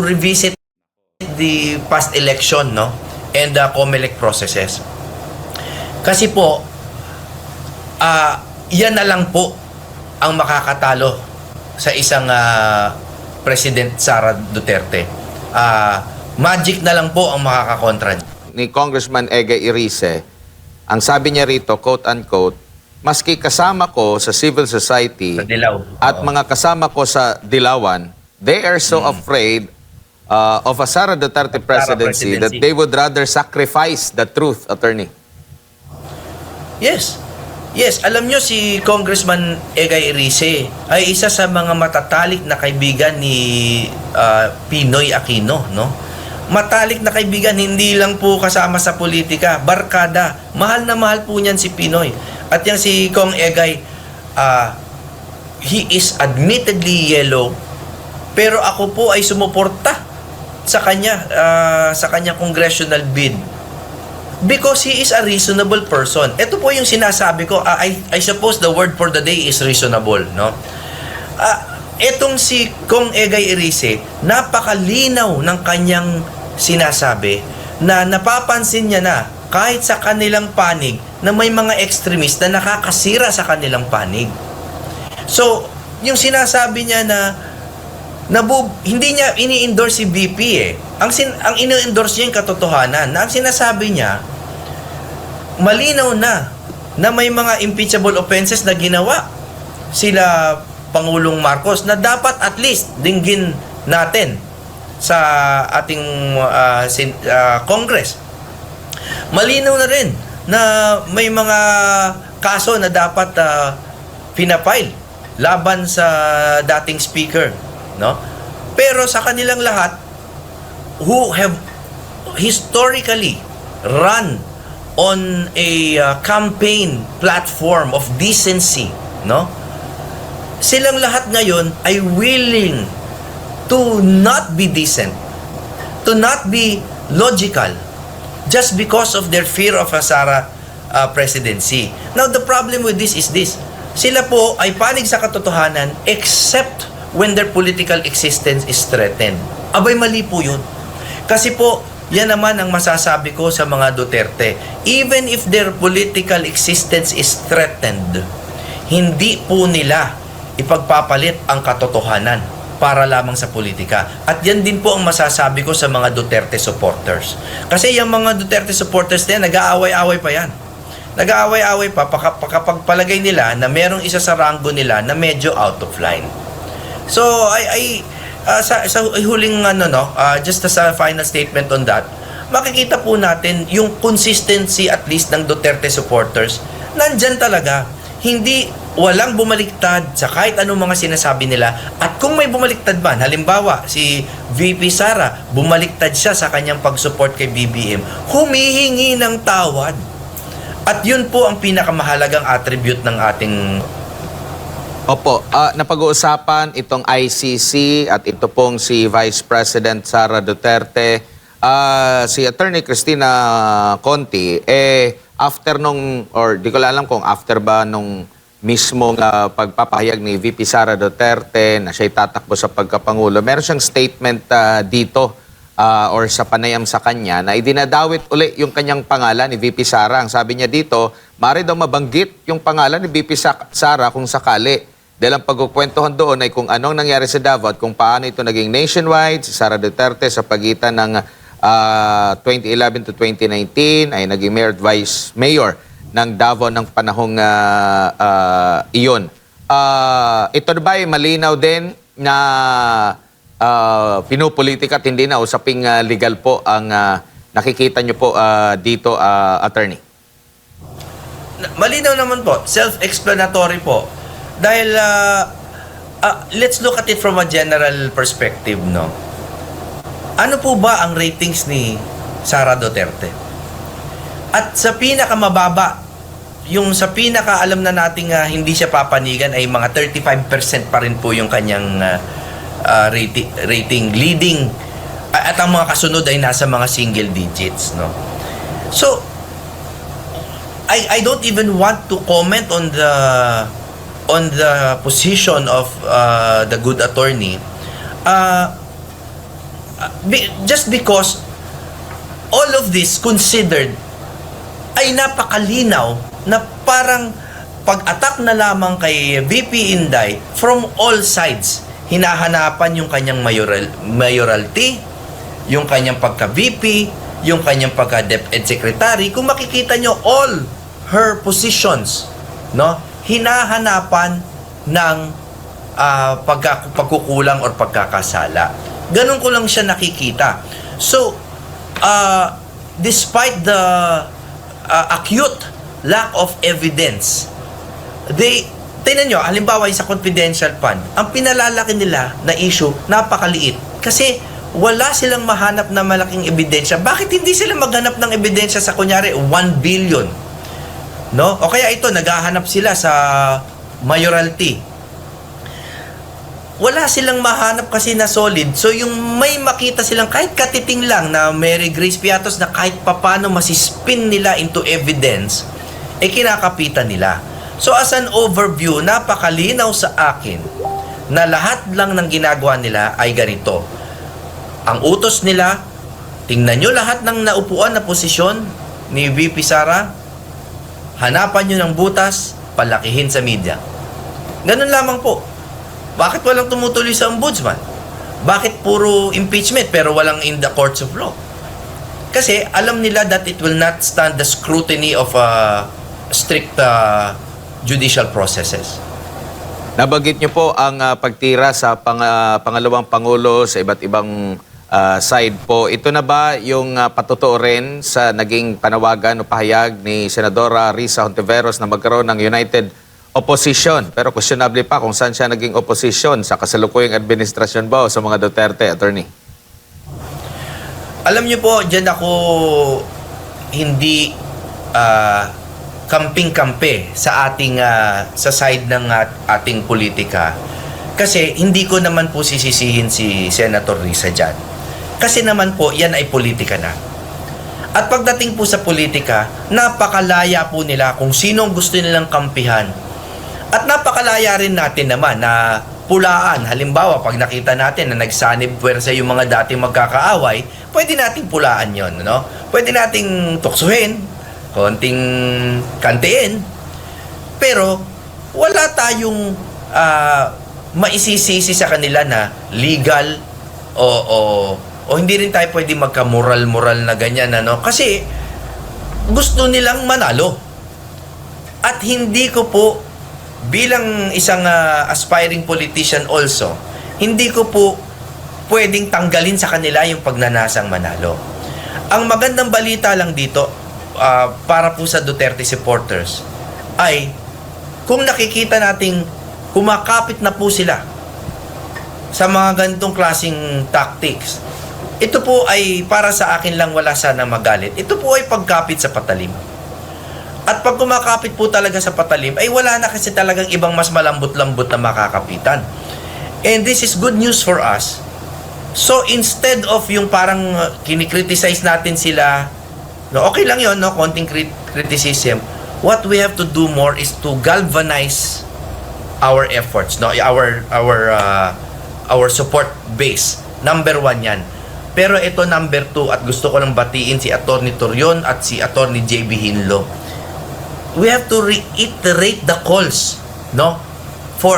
revisit the past election, no, and the COMELEC processes. Kasi po, yan na lang po ang makakatalo sa isang President Sara Duterte. Magic na lang po ang makakakontra. Ni Congressman Ege Irice, ang sabi niya rito, quote-unquote, maski kasama ko sa civil society Sa Dilaw. at mga kasama ko sa Dilawan, they are so afraid of a Sara Duterte presidency that they would rather sacrifice the truth, attorney. Yes. Yes, alam nyo si Congressman Egay Irice ay isa sa mga matatalik na kaibigan ni Pinoy Aquino, no? Matalik na kaibigan, hindi lang po kasama sa politika, barkada. Mahal na mahal po niyan si Pinoy. At yan si Kong Egay, he is admittedly yellow, pero ako po ay sumuporta sa kanya congressional bid. Because he is a reasonable person. Ito po yung sinasabi ko. I suppose the word for the day is reasonable, no? Etong si Kong Egay Irice, napakalinaw ng kanyang sinasabi na napapansin niya na kahit sa kanilang panig na may mga extremist na nakakasira sa kanilang panig. So, yung sinasabi niya na hindi niya ini-endorse si VP eh. Ang ini-endorse niya yung katotohanan. Na ang sinasabi niya, malinaw na may mga impeachable offenses na ginawa sila Pangulong Marcos na dapat at least dinggin natin sa ating Congress. Malinaw na rin na may mga kaso na dapat pinapile laban sa dating speaker, no? Pero sa kanilang lahat who have historically run on a campaign platform of decency, no? Silang lahat ngayon ay willing to not be decent, to not be logical, just because of their fear of a Sara presidency. Now, the problem with this is this. Sila po ay panig sa katotohanan except when their political existence is threatened. Abay, mali po yun. Kasi po, yan naman ang masasabi ko sa mga Duterte. Even if their political existence is threatened, hindi po nila ipagpapalit ang katotohanan para lamang sa politika. At yan din po ang masasabi ko sa mga Duterte supporters. Kasi yung mga Duterte supporters na yan, nag-aaway-aaway pa yan. Nag-aaway-aaway pa kapag palagay nila na merong isa sa rango nila na medyo out of line. So, sa huling just as a final statement on that, makikita po natin yung consistency at least ng Duterte supporters. Nandyan talaga. Walang bumaliktad sa kahit anong mga sinasabi nila. At kung may bumaliktad man, halimbawa, si VP Sara, bumaliktad siya sa kanyang pag-support kay BBM, humihingi ng tawad. At yun po ang pinakamahalagang attribute ng ating... Opo, napag-uusapan itong ICC at ito pong si Vice President Sara Duterte, si Attorney Cristina Conti, after di ko alam kung after ba nung mismong pagpapahayag ni VP Sara Duterte na siya'y tatakbo sa pagkapangulo, meron siyang statement dito or sa panayam sa kanya na idinadawit uli yung kanyang pangalan ni VP Sara. Ang sabi niya dito, maaari daw mabanggit yung pangalan ni VP Sara kung sakali. Dahil ang pagkukwentuhan doon ay kung anong nangyari sa Davao at kung paano ito naging nationwide, si Sara Duterte sa pagitan ng 2011 to 2019 ay naging mayor at vice mayor ng Davao ng panahong iyon. Ito ba ay malinaw din na pinupolitika at hindi na usaping legal po ang nakikita nyo po dito, attorney? Malinaw naman po, self-explanatory po. Dahil let's look at it from a general perspective, no? Ano po ba ang ratings ni Sara Duterte? At sa pinakamababa, yung sa pinakaalam na nating hindi siya papanigan ay mga 35% pa rin po yung kanyang rating leading, at ang mga kasunod ay nasa mga single digits, no? So I don't even want to comment on the position of the good attorney. just because all of this considered ay napakalinaw na parang pag-attack na lamang kay VP Inday from all sides. Hinahanapan yung kanyang mayoralty, yung kanyang pagka-VP, yung kanyang pagka-DepEd Secretary. Kung makikita nyo, all her positions, no, hinahanapan ng pagkukulang or pagkakasala. Ganun ko lang siya nakikita. So, despite the acute lack of evidence, tingnan nyo, halimbawa yung sa confidential fund, ang pinalalaki nila na issue, napakaliit. Kasi wala silang mahanap na malaking ebidensya. Bakit hindi sila maghanap ng ebidensya sa kunyari 1 billion? No? O kaya ito, naghahanap sila sa mayoralty. Wala silang mahanap kasi na solid. So yung may makita silang kahit katiting lang na Mary Grace Piatos na kahit papano masispin nila into evidence, kinakapitan nila. So as an overview, napakalinaw sa akin na lahat lang ng ginagawa nila ay ganito. Ang utos nila, tingnan nyo lahat ng naupuan na posisyon ni VP Sara, hanapan nyo ng butas, palakihin sa media. Ganun lamang po. Bakit walang tumutuloy sa ombudsman? Bakit puro impeachment pero walang in the courts of law? Kasi alam nila that it will not stand the scrutiny of strict judicial processes. Nabanggit niyo po ang pagtira sa pangalawang Pangulo sa iba't ibang side po. Ito na ba yung patutuo rin sa naging panawagan o pahayag ni Senadora Risa Hontiveros na magkaroon ng united opposition? Pero questionable pa kung saan siya naging opposition sa kasalukuyang administrasyon ba o sa mga Duterte, attorney? Alam niyo po, dyan ako hindi kamping-kampe sa ating sa side ng ating politika. Kasi hindi ko naman po sisisihin si Senator Risa dyan. Kasi naman po, yan ay politika na. At pagdating po sa politika, napakalaya po nila kung sino ang gusto nilang kampihan. At napakalaya rin natin naman na pulaan. Halimbawa, pag nakita natin na nagsanib puwersa yung mga dating magkakaaway, pwede nating pulaan yon, no? Pwede nating tuksuhin, konting kantiin, pero wala tayong maisisisi sa kanila na legal o hindi rin tayo pwede magka-moral na ganyan, ano? Kasi gusto nilang manalo. At hindi ko po bilang isang aspiring politician also, hindi ko po pwedeng tanggalin sa kanila yung pagnanasang manalo. Ang magandang balita lang dito, para po sa Duterte supporters, ay kung nakikita nating kumakapit na po sila sa mga ganitong klaseng tactics, ito po ay para sa akin lang, wala sana magalit. Ito po ay pagkapit sa patalim. At pag kumakapit po talaga sa patalim, ay wala na kasi talagang ibang mas malambot-lambot na makakapitan. And this is good news for us. So instead of yung parang kinikriticize natin sila, no, okay lang yon, no, konting criticism, what we have to do more is to galvanize our efforts, no, our support base. Number 1 yan. Pero ito number 2, at gusto ko lang batiin si Atty. Torion at si Atty. JB Hinlo. We have to reiterate the calls, no, for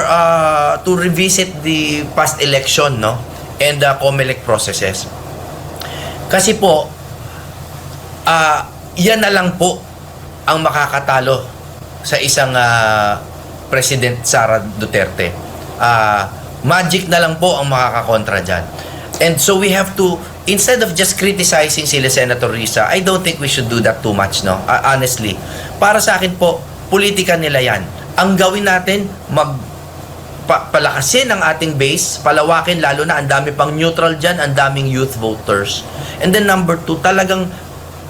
to revisit the past election, no, and the COMELEC processes. Kasi po yan na lang po ang makakatalo sa isang President Sara Duterte. Magic na lang po ang makakakontra dyan. And so we have to, instead of just criticizing sila Senator Risa, I don't think we should do that too much, no? Honestly. Para sa akin po, politika nila yan. Ang gawin natin, palakasin ang ating base, palawakin, lalo na ang dami pang neutral dyan, ang daming youth voters. And then number 2, talagang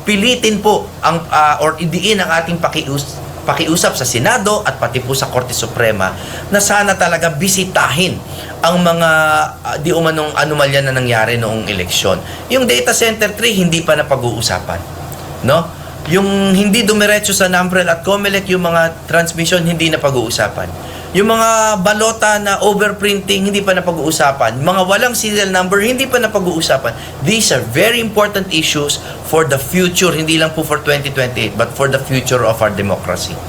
pilitin po ang, or idiin ang ating pakiusap sa Senado at pati po sa Korte Suprema na sana talaga bisitahin ang mga di umanong anomalya na nangyari noong eleksyon. Yung data center 3 hindi pa napag-uusapan, no? Yung hindi dumiretso sa NAMPREL at COMELEC, yung mga transmission hindi na pag-uusapan. Yung mga balota na overprinting, hindi pa napag-uusapan. Mga walang serial number, hindi pa napag-uusapan. These are very important issues for the future, hindi lang po for 2028, but for the future of our democracy.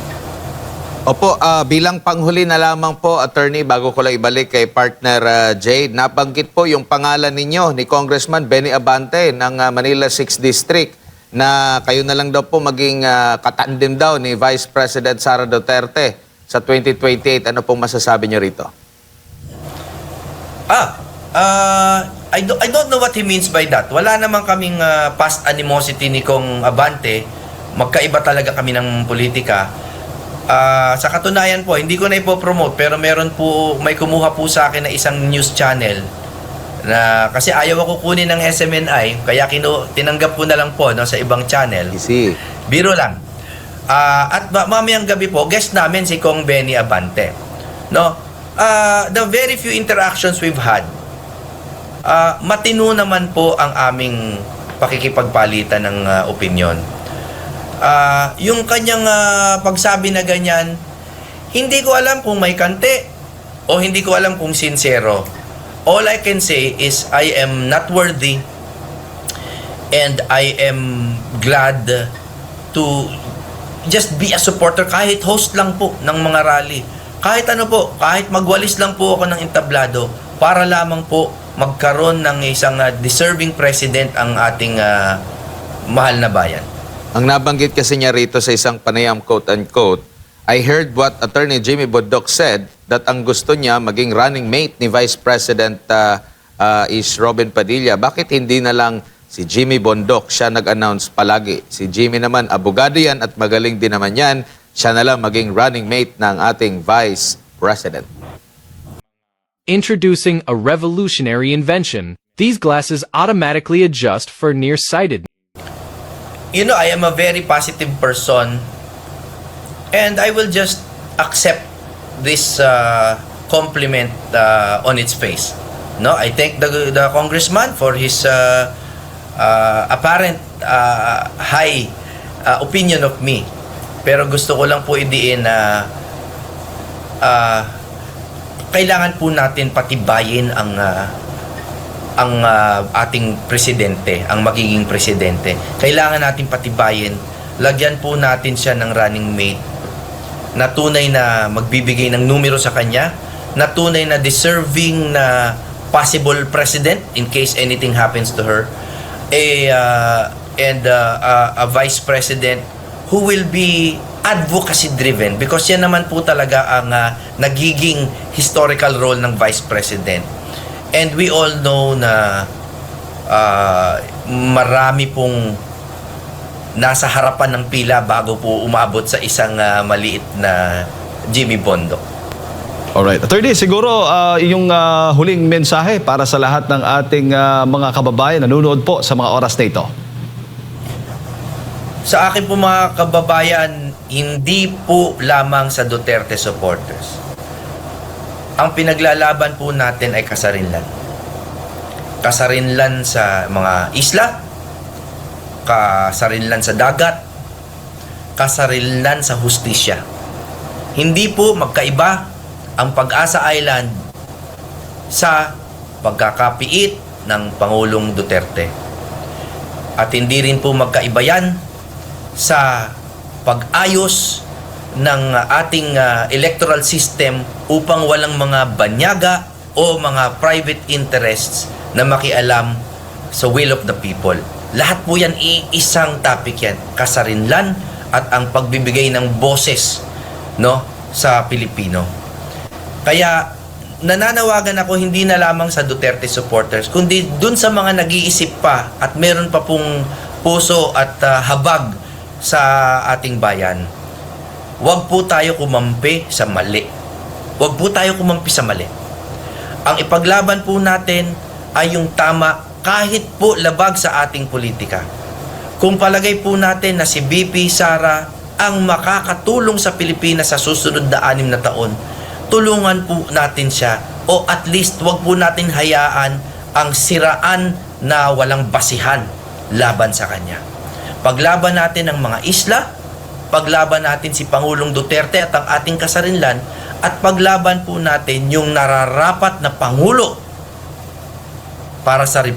Opo, bilang panghuli na lamang po, Attorney, bago ko lang ibalik kay partner Jade, nabanggit po yung pangalan ninyo ni Congressman Benny Abante ng Manila 6th District na kayo na lang daw po maging katandem daw ni Vice President Sara Duterte sa 2028. Ano pong masasabi nyo rito? I don't know what he means by that. Wala naman kaming past animosity ni Kong Abante. Magkaiba talaga kami ng politika. Sa katunayan po, hindi ko na ipopromote, pero may kumuha po sa akin na isang news channel na kasi ayaw ako kunin ng SMNI, kaya tinanggap ko na lang po, no, sa ibang channel. Easy. Biro lang. At mamayang gabi po, guest namin si Kong Benny Abante. No? The very few interactions we've had, matino naman po ang aming pakikipagpalitan ng opinion. Yung kanyang pagsabi na ganyan, hindi ko alam kung may kante o hindi ko alam kung sincero. All I can say is I am not worthy and I am glad to just be a supporter, kahit host lang po ng mga rally. Kahit ano po, kahit magwalis lang po ako ng entablado para lamang po magkaroon ng isang deserving president ang ating mahal na bayan. Ang nabanggit kasi niya rito sa isang panayam, quote-unquote, I heard what Attorney Jimmy Bondoc said that ang gusto niya maging running mate ni Vice President is Robin Padilla. Bakit hindi na lang si Jimmy Bondoc siya nag-announce palagi? Si Jimmy naman, abogado yan at magaling din naman yan. Siya na lang maging running mate ng ating Vice President. Introducing a revolutionary invention. These glasses automatically adjust for nearsighted. You know, I am a very positive person and I will just accept this compliment on its face. No, I thank the congressman for his apparent high opinion of me. Pero gusto ko lang po idiin na kailangan po natin patibayin ang ating presidente, ang magiging presidente. Kailangan natin patibayin. Lagyan po natin siya ng running mate na tunay na magbibigay ng numero sa kanya, na tunay na deserving na possible president in case anything happens to her, and a vice president who will be advocacy driven, because yan naman po talaga ang nagiging historical role ng vice president. And we all know na marami pong nasa harapan ng pila bago po umabot sa isang maliit na Jimmy Bondoc. Alright. Attorney, siguro yung huling mensahe para sa lahat ng ating mga kababayan nanonood po sa mga oras na ito. Sa akin po mga kababayan, hindi po lamang sa Duterte supporters. Ang pinaglalaban po natin ay kasarinlan. Kasarinlan sa mga isla, kasarinlan sa dagat, kasarinlan sa hustisya. Hindi po magkaiba ang Pag-asa Island sa pagkakapiit ng Pangulong Duterte. At hindi rin po magkaiba yan sa pag-ayos ng ating electoral system upang walang mga banyaga o mga private interests na makialam sa will of the people. Lahat po yan, isang topic yan, kasarinlan at ang pagbibigay ng boses, no, sa Pilipino. Kaya nananawagan ako hindi na lamang sa Duterte supporters, kundi dun sa mga nag-iisip pa at meron pa pong puso at habag sa ating bayan. Huwag po tayo kumampi sa mali. Huwag po tayo kumampi sa mali. Ang ipaglaban po natin ay yung tama kahit po labag sa ating politika. Kung palagay po natin na si BP Sara ang makakatulong sa Pilipinas sa susunod na 6 na taon, tulungan po natin siya, o at least wag po natin hayaan ang siraan na walang basihan laban sa kanya. Paglaban natin ang mga isla, paglaban natin si Pangulong Duterte at ang ating kasarinlan, at paglaban po natin yung nararapat na Pangulo para sa Republika.